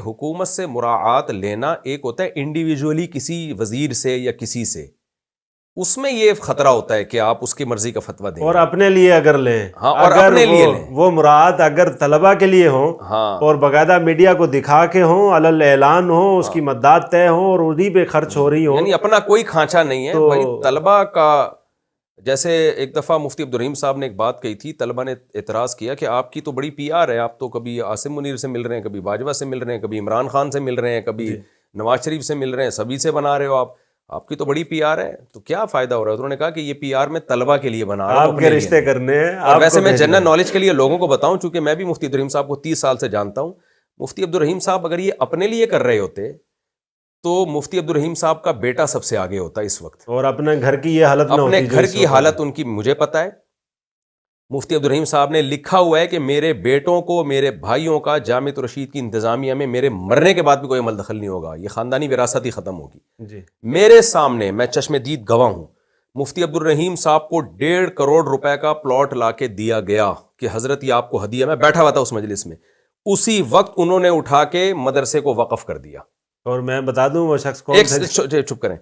حکومت سے مراعات لینا ایک ہوتا ہے انڈیویجولی کسی وزیر سے یا کسی سے، اس میں یہ خطرہ ہوتا ہے کہ آپ اس کی مرضی کا فتویٰ دیں اور اپنے لیے اگر لیں، ہاں، اور اگر اپنے لیے لیں، وہ مراعات اگر طلبہ کے لیے ہوں ہاں اور باقاعدہ میڈیا کو دکھا کے ہوں، علل اعلان ہوں، اس کی مدات طے ہوں اور انہی پہ خرچ ہو رہی ہوں، یعنی اپنا کوئی کھانچا نہیں ہے تو بھائی طلبہ کا۔ جیسے ایک دفعہ مفتی عبدالرحیم صاحب نے ایک بات کہی تھی، طلبہ نے اعتراض کیا کہ آپ کی تو بڑی پی آر ہے، آپ تو کبھی عاصم منیر سے مل رہے ہیں، کبھی باجوہ سے مل رہے ہیں، کبھی عمران خان سے مل رہے ہیں، کبھی نواز شریف سے مل رہے ہیں، سبھی سے بنا رہے ہو آپ کی تو بڑی پی آر ہے، تو کیا فائدہ ہو رہا ہے؟ انہوں نے کہا کہ یہ پی آر میں طلبہ کے لیے بنا رہا ہوں، آپ کے رشتے کرنے ہیں، اور ویسے میں جنرل نالج کے لیے لوگوں کو بتاؤں، چونکہ میں بھی مفتی عبدالرحیم صاحب کو 30 سال سے جانتا ہوں، مفتی عبدالرحیم صاحب اگر یہ اپنے لیے کر رہے ہوتے تو مفتی عبدالرحیم صاحب کا بیٹا سب سے آگے ہوتا اس وقت، اور اپنے گھر کی یہ حالت نہ اپنے ہوتی جو گھر اس کی وقت حالت ان کی مجھے پتہ ہے۔ مفتی عبدالرحیم صاحب نے لکھا ہوا ہے کہ میرے بیٹوں کو، میرے بھائیوں کا جامعۃ الرشید کی انتظامیہ میں میرے مرنے کے بعد بھی کوئی عمل دخل نہیں ہوگا، یہ خاندانی وراثت ہی ختم ہوگی۔ جی میرے سامنے، میں چشم دید گواہ ہوں، مفتی عبدالرحیم صاحب کو 1.5 کروڑ روپے کا پلاٹ لا کے دیا گیا کہ حضرت یہ آپ کو ہدیہ، میں بیٹھا ہوا تھا اس مجلس میں، اسی وقت انہوں نے اٹھا کے مدرسے کو وقف کر دیا۔ اور میں بتا دوں وہ شخص کون تھے؟ چپ کریں،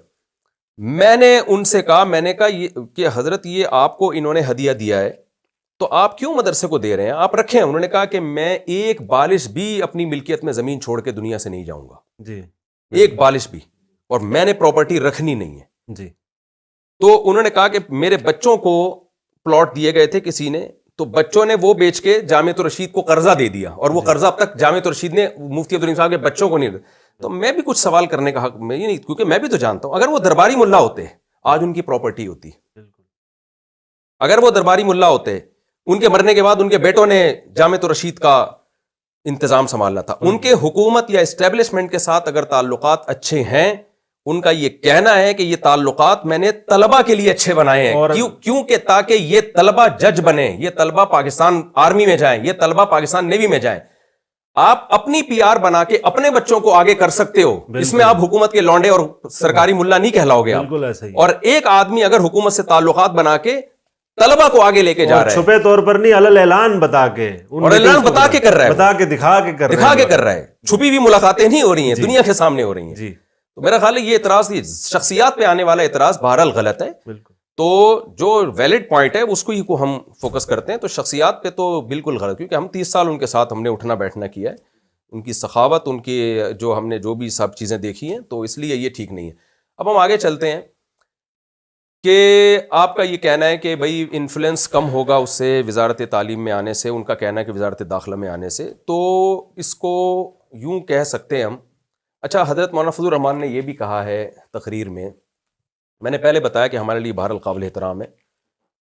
میں نے ان سے کہا، میں نے کہا کہ حضرت یہ آپ کو انہوں نے ہدیہ دیا ہے تو آپ کیوں مدرسے کو دے رہے ہیں؟ آپ رکھیں۔ انہوں نے کہا کہ میں ایک بالش بھی اپنی ملکیت میں زمین چھوڑ کے دنیا سے نہیں جاؤں گا، جی ایک بالش بھی، اور میں نے پراپرٹی رکھنی نہیں ہے۔ جی تو انہوں نے کہا کہ میرے بچوں کو پلاٹ دیے گئے تھے کسی نے، تو بچوں نے وہ بیچ کے جامعۃ الرشید کو قرضہ دے دیا، اور وہ قرضہ اب تک جامعۃ الرشید نے مفتی عبدالرحیم صاحب کے بچوں کو نہیں دیا۔ تو میں بھی کچھ سوال کرنے کا حق میں یہ نہیں، کیونکہ میں بھی تو جانتا ہوں اگر وہ درباری ملا ہوتے آج ان کی پراپرٹی ہوتی، اگر وہ درباری ملا ہوتے ان کے مرنے کے بعد ان کے بیٹوں نے جامعۃ الرشید کا انتظام سنبھالنا تھا۔ ان کے حکومت یا اسٹیبلشمنٹ کے ساتھ اگر تعلقات اچھے ہیں، ان کا یہ کہنا ہے کہ یہ تعلقات میں نے طلبہ کے لیے اچھے بنائے ہیں، کیونکہ تاکہ یہ طلبہ جج بنے، یہ طلبہ پاکستان آرمی میں جائیں، یہ طلبہ پاکستان نیوی میں جائیں۔ آپ اپنی پی آر بنا کے اپنے بچوں کو آگے کر سکتے ہو، اس میں آپ حکومت کے لونڈے اور سرکاری ملا نہیں کہلاؤ گے آپ۔ بالکل ایسا ہی۔ اور ایک آدمی اگر حکومت سے تعلقات بنا کے طلبہ کو آگے لے کے جا رہا ہے، چھپے طور پر نہیں، علل اعلان بتا کے، اور اعلان بتا کے کر رہا ہے، بتا کے دکھا کے کر رہا ہے، چھپی ہوئی ملاقاتیں نہیں ہو رہی ہیں، دنیا کے سامنے ہو رہی ہیں۔ جی تو میرا خیال ہے یہ اعتراض، شخصیات پہ آنے والا اعتراض بہرحال غلط ہے۔ بالکل۔ تو جو ویلڈ پوائنٹ ہے اس کو ہی کو ہم فوکس کرتے ہیں، تو شخصیات پہ تو بالکل غلط، کیونکہ ہم 30 سال ان کے ساتھ ہم نے اٹھنا بیٹھنا کیا ہے، ان کی سخاوت، ان کی جو ہم نے جو بھی سب چیزیں دیکھی ہیں، تو اس لیے یہ ٹھیک نہیں ہے۔ اب ہم آگے چلتے ہیں کہ آپ کا یہ کہنا ہے کہ بھائی انفلوئنس کم ہوگا اس سے، وزارت تعلیم میں آنے سے، ان کا کہنا ہے کہ وزارت داخلہ میں آنے سے، تو اس کو یوں کہہ سکتے ہیں ہم۔ اچھا، حضرت مولانا فضل الرحمان نے یہ بھی کہا ہے تقریر میں نے پہلے بتایا کہ ہمارے لیے بہرحال قابل احترام ہے،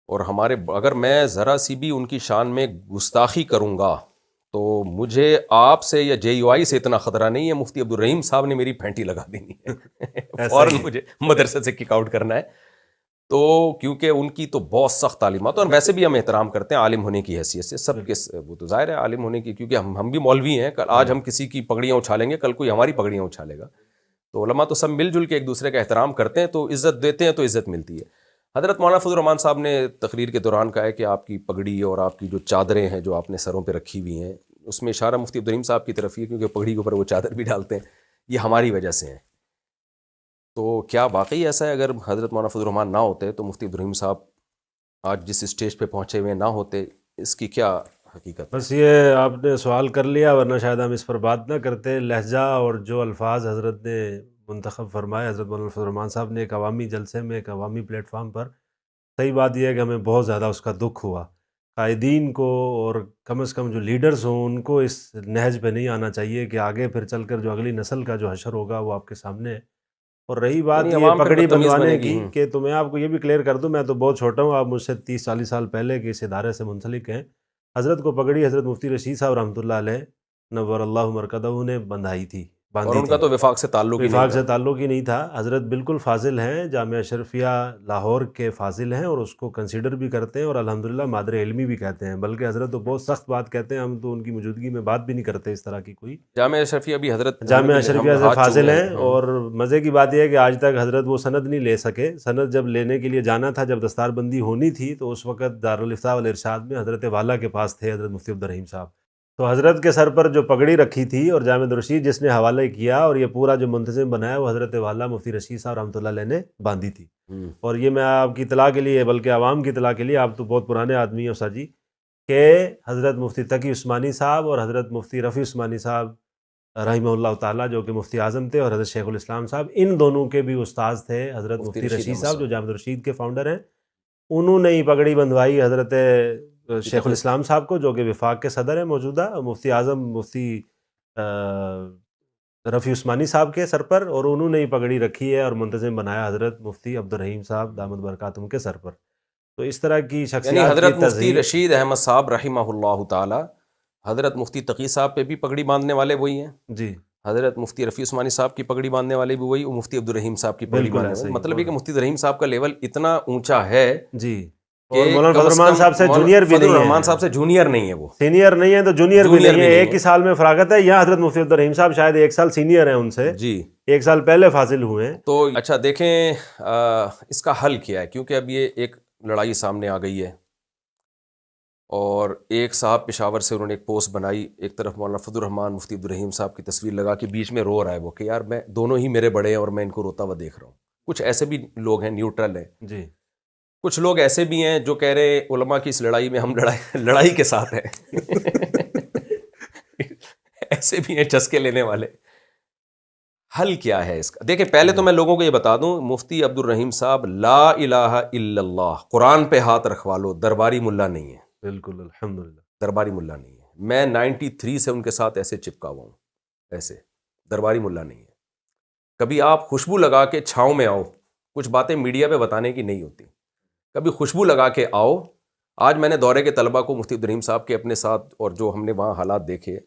اور ہمارے اگر میں ذرا سی بھی ان کی شان میں گستاخی کروں گا تو مجھے آپ سے یا جے یو آئی سے اتنا خطرہ نہیں ہے، مفتی عبدالرحیم صاحب نے میری پھینٹی لگا دینی ہے، فوراً مجھے مدرسے سے کک آؤٹ کرنا ہے۔ تو کیونکہ ان کی تو بہت سخت تعلیمات، اور ویسے بھی ہم احترام کرتے ہیں عالم ہونے کی حیثیت سے، سب کے وہ تو ظاہر ہے عالم ہونے کی، کیونکہ ہم بھی مولوی ہیں، آج ہم کسی کی پگڑیاں اچھالیں گے، کل کوئی ہماری پگڑیاں اچھالے گا، تو علماء تو سب مل جل کے ایک دوسرے کا احترام کرتے ہیں، تو عزت دیتے ہیں تو عزت ملتی ہے۔ حضرت مولانا فضل الرحمان صاحب نے تقریر کے دوران کہا ہے کہ آپ کی پگڑی اور آپ کی جو چادریں ہیں جو آپ نے سروں پہ رکھی ہوئی ہیں، اس میں اشارہ مفتی عبدالرحیم صاحب کی طرف ہی ہے، کیونکہ پگڑی کے اوپر وہ چادر بھی ڈالتے ہیں، یہ ہماری وجہ سے ہیں۔ تو کیا واقعی ایسا ہے؟ اگر حضرت مولانا فضل الرحمان نہ ہوتے تو مفتی عبدالرحیم صاحب آج جس اسٹیج پہ پہنچے ہوئے نہ ہوتے، اس کی کیا حقیقت؟ بس یہ آپ نے سوال کر لیا، ورنہ شاید ہم اس پر بات نہ کرتے۔ لہجہ اور جو الفاظ حضرت نے منتخب فرمائے، حضرت مولانا فضل الرحمان صاحب نے ایک عوامی جلسے میں، ایک عوامی پلیٹ فارم پر، صحیح بات یہ ہے کہ ہمیں بہت زیادہ اس کا دکھ ہوا۔ قائدین کو اور کم از کم جو لیڈرز ہوں ان کو اس نہج پہ نہیں آنا چاہیے کہ آگے پھر چل کر جو اگلی نسل کا جو حشر ہوگا وہ آپ کے سامنے ہے۔ اور رہی بات یہ پگڑی بندوانے کی، کہ تو میں آپ کو یہ بھی کلیئر کر دوں، میں تو بہت چھوٹا ہوں، آپ مجھ سے 30-40 سال پہلے کے اس ادارے سے منسلک ہیں۔ حضرت کو پگڑی حضرت مفتی رشید صاحب رحمۃ اللہ علیہ نور اللہ مرکزہ نے باندھی تھی، اور ان کا تو وفاق سے تعلق ہی نہیں وفاق سے تعلق ہی نہیں تھا۔ حضرت بالکل فاضل ہیں، جامعہ اشرفیہ لاہور کے فاضل ہیں، اور اس کو کنسیڈر بھی کرتے ہیں، اور الحمدللہ مادر علمی بھی کہتے ہیں، بلکہ حضرت تو بہت سخت بات کہتے ہیں، ہم تو ان کی موجودگی میں بات بھی نہیں کرتے اس طرح کی کوئی۔ جامعہ اشرفیہ بھی حضرت جامعہ اشرفیہ سے فاضل ہیں، اور مزے کی بات یہ ہے کہ آج تک حضرت وہ سند نہیں لے سکے۔ سند جب لینے کے لیے جانا تھا، جب دستار بندی ہونی تھی، تو اس وقت دارالافتاء والارشاد میں حضرت والا کے پاس تھے حضرت مفتی عبدالرحیم صاحب، تو حضرت کے سر پر جو پگڑی رکھی تھی اور جامع الرشید جس نے حوالے کیا اور یہ پورا جو منتظم بنایا وہ حضرت والا مفتی رشید صاحب رحمۃ اللہ علیہ نے باندھی تھی. اور یہ میں آپ کی اطلاع کے لیے بلکہ عوام کی اطلاع کے لیے، آپ تو بہت پرانے آدمی ہیں استاد جی، کہ حضرت مفتی تقی عثمانی صاحب اور حضرت مفتی رفیع عثمانی صاحب رحمہ اللہ تعالیٰ جو کہ مفتی اعظم تھے، اور حضرت شیخ الاسلام صاحب، ان دونوں کے بھی استاذ تھے حضرت مفتی رشید صاحب جو جامع الرشید کے فاؤنڈر ہیں. انہوں نے ہی پگڑی بندھوائی حضرت شیخ الاسلام صاحب کو جو کہ وفاق کے صدر ہیں موجودہ، مفتی اعظم مفتی رفیع عثمانی صاحب کے سر پر، اور انہوں نے ہی پگڑی رکھی ہے اور منتظم بنایا حضرت مفتی عبدالرحیم صاحب دامت برکاتہم کے سر پر. تو اس طرح کی یعنی شخصیات حضرت کی مفتی رشید احمد صاحب رحمہ اللہ تعالی حضرت مفتی تقی صاحب پہ بھی پگڑی باندھنے والے وہی ہیں، جی حضرت مفتی رفیع عثمانی صاحب کی پگڑی باندھنے والے بھی وہی، اور مفتی عبدالرحیم صاحب کی پگڑی باندھنے والے. مطلب یہ کہ مفتی عبدالرحیم صاحب کا لیول اتنا اونچا ہے جی، اور مولانا فضل الرحمان صاحب سے جونیئر بھی فضل نہیں الرحمان ہے، صاحب سے جونیئر نہیں ہے، وہ سینئر نہیں ہے تو جونیئر بھی جونیئر نہیں ہے. بھی نہیں ایک ہی سال میں فراغت ہے. یہاں حضرت مفتی عبدالرحیم صاحب شاید 1 سال سینئر ہیں ان سے، جی 1 سال پہلے فاضل ہوئے ہیں. تو اچھا دیکھیں اس کا حل کیا ہے، کیونکہ اب یہ ایک لڑائی سامنے آ گئی ہے، اور ایک صاحب پشاور سے انہوں نے ایک پوسٹ بنائی، ایک طرف مولانا فضل الرحمان مفتی عبدالرحیم صاحب کی تصویر لگا کے بیچ میں رو رہا ہے وہ کہ یار میں دونوں ہی میرے بڑے ہیں اور میں ان کو روتا ہوا دیکھ رہا ہوں. کچھ ایسے بھی لوگ ہیں نیوٹرل ہیں، جی کچھ لوگ ایسے بھی ہیں جو کہہ رہے ہیں علماء کی اس لڑائی میں ہم لڑائی کے ساتھ ہیں ایسے بھی ہیں چسکے لینے والے. حل کیا ہے اس کا؟ دیکھیں پہلے تو میں لوگوں کو یہ بتا دوں، مفتی عبدالرحیم صاحب لا الہ الا اللہ قرآن پہ ہاتھ رکھوا لو، درباری ملا نہیں ہے. بالکل الحمدللہ، درباری ملا نہیں ہے. میں 93 سے ان کے ساتھ ایسے چپکا ہوا ہوں، ایسے درباری ملا نہیں ہے. کبھی آپ خوشبو لگا کے چھاؤں میں آؤ، کچھ باتیں میڈیا پہ بتانے کی نہیں ہوتی، کبھی خوشبو لگا کے آؤ. آج میں نے دورے کے طلبہ کو مفتی عبدالرحیم صاحب کے اپنے ساتھ، اور جو ہم نے وہاں حالات دیکھے،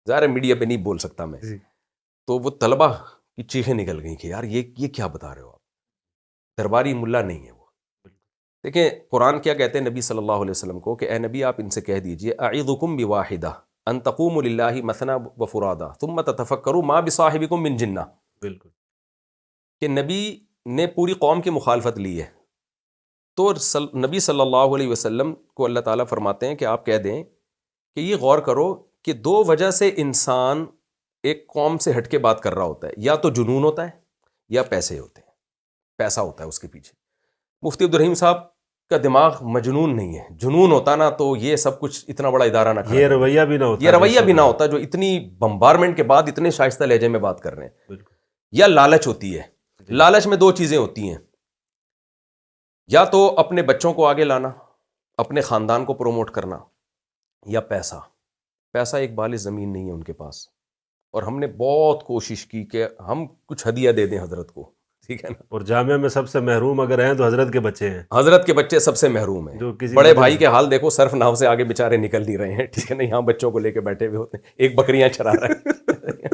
ظاہر ہے میڈیا پہ نہیں بول سکتا میں، تو وہ طلبہ کی چیخیں نکل گئیں کہ یار یہ کیا بتا رہے ہو آپ، درباری ملا نہیں ہے وہ. دیکھیں قرآن کیا کہتے ہیں نبی صلی اللہ علیہ وسلم کو کہ اے نبی آپ ان سے کہہ دیجئے اعظکم بواحدہ ان تقوموا للہ مثنی وفرادا ثم تتفکروا ما بصاحبکم من جنہ. بالکل کہ نبی نے پوری قوم کی مخالفت لی ہے، تو نبی صلی اللہ علیہ وسلم کو اللہ تعالیٰ فرماتے ہیں کہ آپ کہہ دیں کہ یہ غور کرو کہ 2 وجہ سے انسان ایک قوم سے ہٹ کے بات کر رہا ہوتا ہے، یا تو جنون ہوتا ہے یا پیسے ہوتے ہیں، پیسہ ہوتا ہے اس کے پیچھے. مفتی عبدالرحیم صاحب کا دماغ مجنون نہیں ہے، جنون ہوتا نا تو یہ سب کچھ اتنا بڑا ادارہ نہ کھڑا یہ کرتے. رویہ بھی نہ ہوتا، یہ رویہ بھی نہ ہوتا جو اتنی بمبارمنٹ کے بعد اتنے شائستہ لہجے میں بات کر رہے ہیں. بالکل یا لالچ ہوتی ہے. لالچ میں 2 چیزیں ہوتی ہیں، یا تو اپنے بچوں کو آگے لانا، اپنے خاندان کو پروموٹ کرنا، یا پیسہ. پیسہ ایک بالِ زمین نہیں ہے ان کے پاس، اور ہم نے بہت کوشش کی کہ ہم کچھ ہدیہ دے دیں حضرت کو، ٹھیک ہے نا. اور جامعہ میں سب سے محروم اگر ہیں تو حضرت کے بچے ہیں، حضرت کے بچے سب سے محروم ہیں. جو کسی بڑے مدد بھائی کے حال دیکھو، صرف ناؤ سے آگے بےچارے نکل نہیں رہے ہیں، ٹھیک ہے نا، یہاں بچوں کو لے کے بیٹھے ہوئے ہوتے ہیں، ایک بکریاں چرا رہے ہیں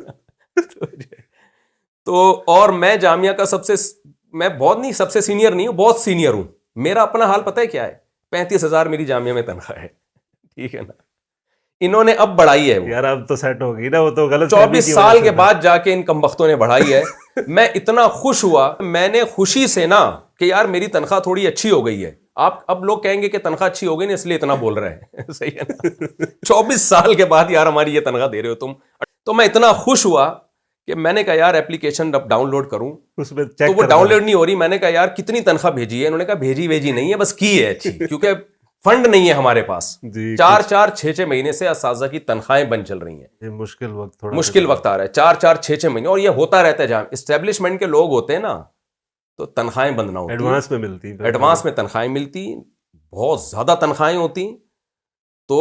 تو اور میں جامعہ کا میں بہت نہیں، سب سے سینئر نہیں ہوں، بہت سینئر ہوں. میرا اپنا حال پتہ ہے کیا ہے؟ 35,000 میری جامعہ میں تنخواہ ہے، ٹھیک ہے نا. انہوں نے اب بڑھائی ہے، وہ یار اب تو سیٹ ہو گئی نا، وہ تو غلط 24 سال کے بعد جا کے ان کمبختوں نے بڑھائی ہے. میں اتنا خوش ہوا، میں نے خوشی سے نا کہ یار میری تنخواہ تھوڑی اچھی ہو گئی ہے. آپ اب لوگ کہیں گے کہ تنخواہ اچھی ہو گئی نا اس لیے اتنا بول رہے ہیں صحیح ہے نا. 24 سال کے بعد یار ہماری یہ تنخواہ دے رہے ہو تم. تو میں اتنا خوش ہوا کہ میں نے کہا یار اپلیکیشن اب ڈاؤن لوڈ کروں، اس میں تو وہ ڈاؤن لوڈ نہیں ہو رہی. میں نے کہا یار کتنی تنخواہ بھیجی ہے؟ انہوں نے کہا بھیجی نہیں ہے، بس کی ہے اچھی، کیونکہ فنڈ نہیں ہے ہمارے پاس. 4 6 مہینے سے اساتذہ کی تنخواہیں بند چل رہی ہیں. یہ مشکل وقت، تھوڑا مشکل وقت آ رہا ہے، 4 6 مہینے، اور یہ ہوتا رہتا ہے. جہاں اسٹیبلشمنٹ کے لوگ ہوتے ہیں نا تو تنخواہیں بند نہ ہوتی، ایڈوانس میں ملتی، ایڈوانس میں تنخواہیں ملتی، بہت زیادہ تنخواہیں ہوتی، تو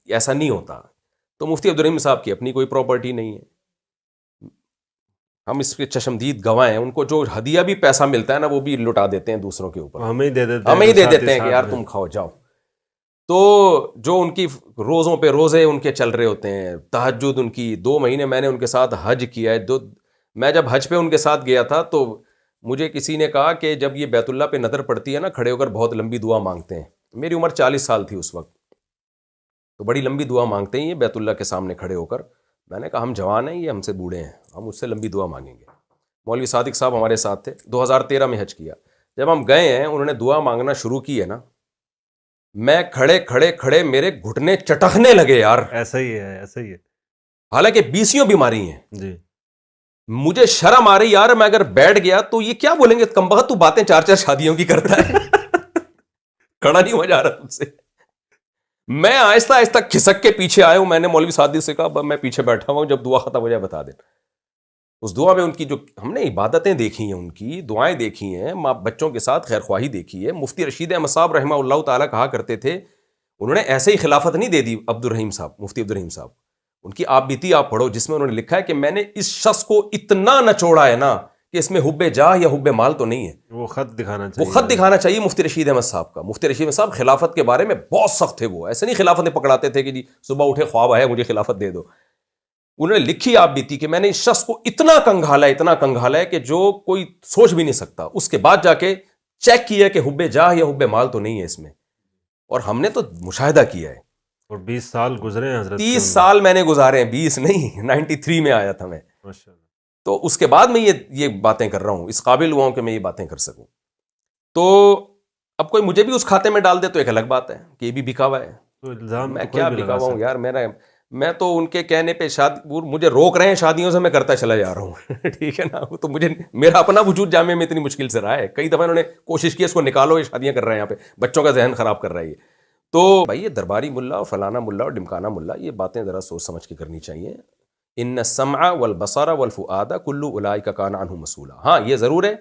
ایسا نہیں ہوتا. تو مفتی عبدالرحیم صاحب کی اپنی کوئی پراپرٹی نہیں ہے، ہم اس کے چشمدید گواہ ہیں. ان کو جو ہدیہ بھی پیسہ ملتا ہے نا وہ بھی لٹا دیتے ہیں دوسروں کے اوپر، ہمیں ہی دے دیتے ہیں کہ یار تم کھاؤ جاؤ. تو جو ان کی روزوں پہ روزے ان کے چل رہے ہوتے ہیں، تہجد ان کی 2 مہینے میں نے ان کے ساتھ حج کیا ہے. میں جب حج پہ ان کے ساتھ گیا تھا تو مجھے کسی نے کہا کہ جب یہ بیت اللہ پہ نظر پڑتی ہے نا، کھڑے ہو کر بہت لمبی دعا مانگتے ہیں. میری عمر 40 سال تھی اس وقت، تو بڑی لمبی دعا مانگتے ہیں یہ بیت اللہ کے سامنے کھڑے ہو کر. میں نے کہا ہم جوان ہیں، یہ ہم سے بوڑھے ہیں، ہم اس سے لمبی دعا مانگیں گے. مولوی صادق صاحب ہمارے ساتھ تھے، 2013 میں حج کیا. جب ہم گئے ہیں انہوں نے دعا مانگنا شروع کی ہے نا، میں کھڑے میرے گھٹنے چٹکنے لگے یار. ایسا ہی ہے. حالانکہ 20 بیماری ہیں. جی. مجھے شرم آ رہی یار, میں اگر بیٹھ گیا تو یہ کیا بولیں گے, کمبخت تو باتیں 4 شادیوں کی کرتا ہے. کھڑا نہیں ہو جا رہا تم سے. میں آہستہ آہستہ کھسک کے پیچھے آیا ہوں. میں نے مولوی سعدی سے کہا میں پیچھے بیٹھا ہوں, جب دعا ختم ہو جائے بتا دیں. اس دعا میں ان کی جو ہم نے عبادتیں دیکھی ہیں, ان کی دعائیں دیکھی ہیں, ماں بچوں کے ساتھ خیر خواہی دیکھی ہے. مفتی رشید احمد صاحب رحمہ اللہ تعالیٰ کہا کرتے تھے, انہوں نے ایسے ہی خلافت نہیں دے دی عبدالرحیم صاحب, مفتی عبدالرحیم صاحب. ان کی آپ بیتی آپ پڑھو, جس میں انہوں نے لکھا ہے کہ میں نے اس شخص کو اتنا نچوڑا ہے نا کہ اس میں حب جاہ یا حب مال تو نہیں ہے. وہ خط دکھانا چاہیے مفتی رشید احمد صاحب کا. مفتی رشید احمد صاحب خلافت کے بارے میں بہت سخت تھے. وہ ایسے نہیں خلافتیں پکڑاتے تھے کہ جی صبح اٹھے خواب آیا مجھے خلافت دے دو. انہوں نے لکھی آپ بیتی کہ میں نے اس شخص کو اتنا کنگھالا ہے کہ جو کوئی سوچ بھی نہیں سکتا. اس کے بعد جا کے چیک کیا کہ حب جاہ یا حب مال تو نہیں ہے اس میں. اور ہم نے تو مشاہدہ کیا ہے. اور 20 سال گزرے ہیں حضرت. 30 سال میں نے گزارے ہیں, 20 نہیں, 93 میں آیا تھا میں. تو اس کے بعد میں یہ باتیں کر رہا ہوں, اس قابل ہوا ہوں کہ میں یہ باتیں کر سکوں. تو اب کوئی مجھے بھی اس کھاتے میں ڈال دے تو ایک الگ بات ہے کہ یہ بھی بکا ہوا ہے. میں کیا بکا ہوا ہوں یار. میں تو ان کے کہنے پہ مجھے روک رہے ہیں شادیوں سے, میں کرتا چلا جا رہا ہوں. ٹھیک ہے نا. تو مجھے میرا اپنا وجود جامعہ میں اتنی مشکل سے رہا ہے. کئی دفعہ انہوں نے کوشش کی اس کو نکالو, یہ شادیاں کر رہے ہیں یہاں پہ, بچوں کا ذہن خراب کر رہا ہے یہ. تو بھائی یہ درباری ملا اور فلانا ملا اور ڈمکانا ملا, یہ باتیں ذرا سوچ سمجھ کے کرنی چاہیے. ان السمع والبصر والفؤاد کل اولئک کان عنہ مسئولا. ہاں یہ ضرور ہے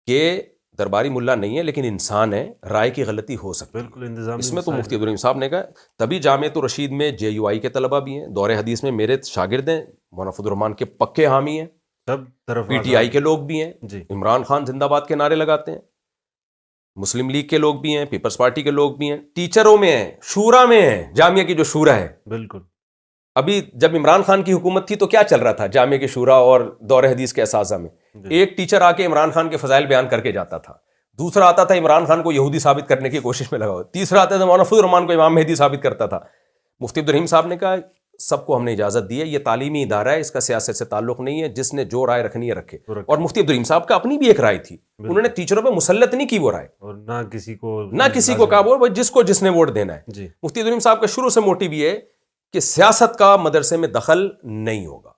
کہ درباری ملا نہیں ہے لیکن انسان ہے, رائے کی غلطی ہو سکتی ہے. بالکل اس میں تو مفتی عبدالرحیم صاحب نے کہا. تبھی جامعۃ الرشید میں JUI کے طلبہ بھی ہیں, دور حدیث میں میرے شاگرد ہیں, مولانا فضل الرحمان کے پکے حامی ہیں, PTI کے لوگ بھی ہیں, عمران خان زندہ باد کے نعرے لگاتے ہیں, مسلم لیگ کے لوگ بھی ہیں, پیپلز پارٹی کے لوگ بھی ہیں, ٹیچروں میں ہیں, شورا میں ہیں, جامعہ کی جو شورا ہے. بالکل. ابھی جب عمران خان کی حکومت تھی تو کیا چل رہا تھا جامعہ کی شورا اور دور حدیث کے اساتذہ میں؟ ایک ٹیچر آ کے عمران خان کے فضائل بیان کر کے جاتا تھا, دوسرا آتا تھا عمران خان کو یہودی ثابت کرنے کی کوشش میں لگا ہوا, تیسرا آتا تھا مولانا فضل الرحمان کو امام مہدی ثابت کرتا تھا. مفتی عبدالرحیم صاحب نے کہا سب کو ہم نے اجازت دی ہے, یہ تعلیمی ادارہ ہے, اس کا سیاست سے تعلق نہیں ہے, جس نے جو رائے رکھنی ہے رکھے. اور مفتی عبدالرحیم صاحب کا اپنی بھی ایک رائے تھی, انہوں نے ٹیچروں پہ مسلط نہیں کی وہ رائے, اور نہ کسی کو کہا وہ جس نے ووٹ دینا ہے. مفتی عبدالرحیم صاحب کا شروع سے موٹیو یہ ہے کہ سیاست کا مدرسے میں دخل نہیں ہوگا.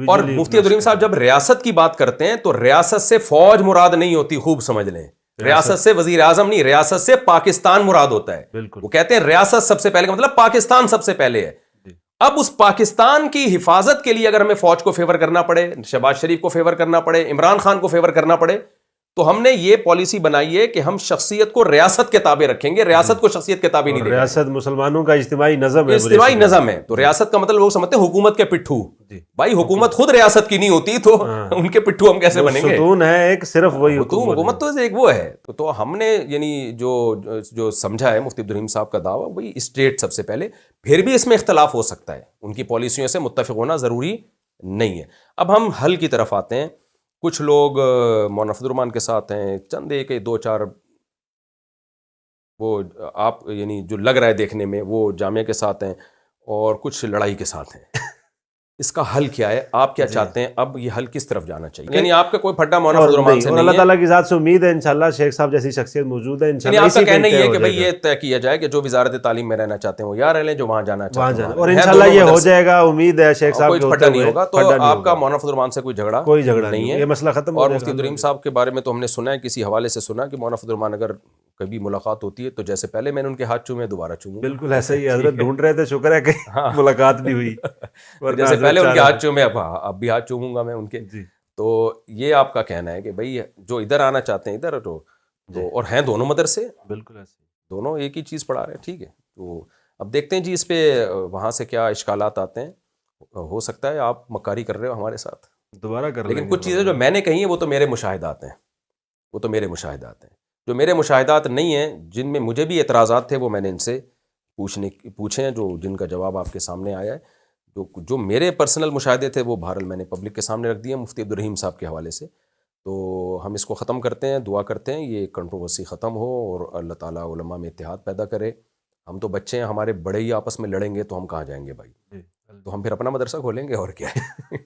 اور مفتی عبدالرحیم صاحب جب ریاست کی بات کرتے ہیں تو ریاست سے فوج مراد نہیں ہوتی, خوب سمجھ لیں. ریاست سے وزیر اعظم نہیں, ریاست سے پاکستان مراد ہوتا ہے. وہ کہتے ہیں ریاست سب سے پہلے کا مطلب پاکستان سب سے پہلے ہے. اب اس پاکستان کی حفاظت کے لیے اگر ہمیں فوج کو فیور کرنا پڑے, شہباز شریف کو فیور کرنا پڑے, عمران خان کو فیور کرنا پڑے, تو ہم نے یہ پالیسی بنائی ہے کہ ہم شخصیت کو ریاست کے تابع رکھیں گے, ریاست کو شخصیت کے تابع نہیں. ریاست مسلمانوں کا اجتماعی نظم ہے, اجتماعی نظم ہے. تو ریاست کا مطلب لوگ سمجھتے ہیں حکومت کے پٹھو. بھائی حکومت خود ریاست کی نہیں ہوتی تو ان کے پٹھو ہم کیسے بنیں گے؟ ستون ہے ایک, صرف وہی حکومت تو ایک وہ ہے. تو ہم نے یعنی جو سمجھا ہے مفتی عبدالرحیم صاحب کا دعویٰ, وہی اسٹیٹ سب سے پہلے, پھر بھی اس میں اختلاف ہو سکتا ہے, ان کی پالیسیوں سے متفق ہونا ضروری نہیں ہے. اب ہم حل کی طرف آتے ہیں. کچھ لوگ مولانا فضل الرحمان کے ساتھ ہیں, چند ایک 2-4 وہ آپ یعنی جو لگ رہا ہے دیکھنے میں وہ جامعہ کے ساتھ ہیں, اور کچھ لڑائی کے ساتھ ہیں. اس کا حل کیا ہے؟ آپ کیا چاہتے ہیں؟ اب یہ حل کس طرف جانا چاہیے؟ یعنی آپ کا کوئی پھڈا مولانا فضل الرحمان سے نہیں ہے, اللہ تعالیٰ کی ذات سے امید ہے انشاءاللہ شیخ صاحب جیسی شخصیت موجود ہے انشاءاللہ. آپ کا کہنا یہ ہے کہ بھئی یہ طے کیا جائے کہ جو وزارت تعلیم میں رہنا چاہتے ہیں وہ یہاں رہ لیں, جو وہاں جانا چاہتے ہیں اور انشاءاللہ یہ ہو جائے گا, امید ہے شیخ صاحب کوئی پھڈا نہیں ہوگا. تو آپ کا مولانا فضل الرحمان سے کوئی جھگڑا نہیں ہے, یہ مسئلہ ختم. اور مفتی عبدالرحیم صاحب کے بارے میں تو ہم نے سنا ہے, کسی حوالے سے سنا کہ مولانا فضل الرحمان اگر کبھی ملاقات ہوتی ہے تو جیسے پہلے میں نے ان کے ہاتھ چومے دوبارہ چوموں. بالکل ایسا ہی حضرت ڈھونڈ رہے تھے, شکر ہے کہ ملاقات نہیں ہوئی. جیسے پہلے ان کے ہاتھ چومے اب بھی ہاتھ چوموں گا میں ان کے. تو یہ آپ کا کہنا ہے کہ بھئی جو ادھر آنا چاہتے ہیں ادھر, تو اور ہیں دونوں مدرسے, بالکل ایسے دونوں ایک ہی چیز پڑھا رہے ہیں. ٹھیک ہے, تو اب دیکھتے ہیں جی اس پہ وہاں سے کیا اشکالات آتے ہیں. ہو سکتا ہے آپ مکاری کر رہے ہو ہمارے ساتھ, دوبارہ کر, لیکن کچھ چیزیں جو میں نے کہی ہیں وہ تو میرے مشاہدات ہیں, جو میرے مشاہدات نہیں ہیں, جن میں مجھے بھی اعتراضات تھے وہ میں نے ان سے پوچھے ہیں, جن کا جواب آپ کے سامنے آیا ہے. جو میرے پرسنل مشاہدے تھے وہ بہرحال میں نے پبلک کے سامنے رکھ دیے مفتی عبدالرحیم صاحب کے حوالے سے. تو ہم اس کو ختم کرتے ہیں, دعا کرتے ہیں یہ کنٹروورسی ختم ہو اور اللہ تعالیٰ علماء میں اتحاد پیدا کرے. ہم تو بچے ہیں, ہمارے بڑے ہی آپس میں لڑیں گے تو ہم کہاں جائیں گے بھائی؟ تو ہم پھر اپنا مدرسہ کھولیں گے, اور کیا ہے.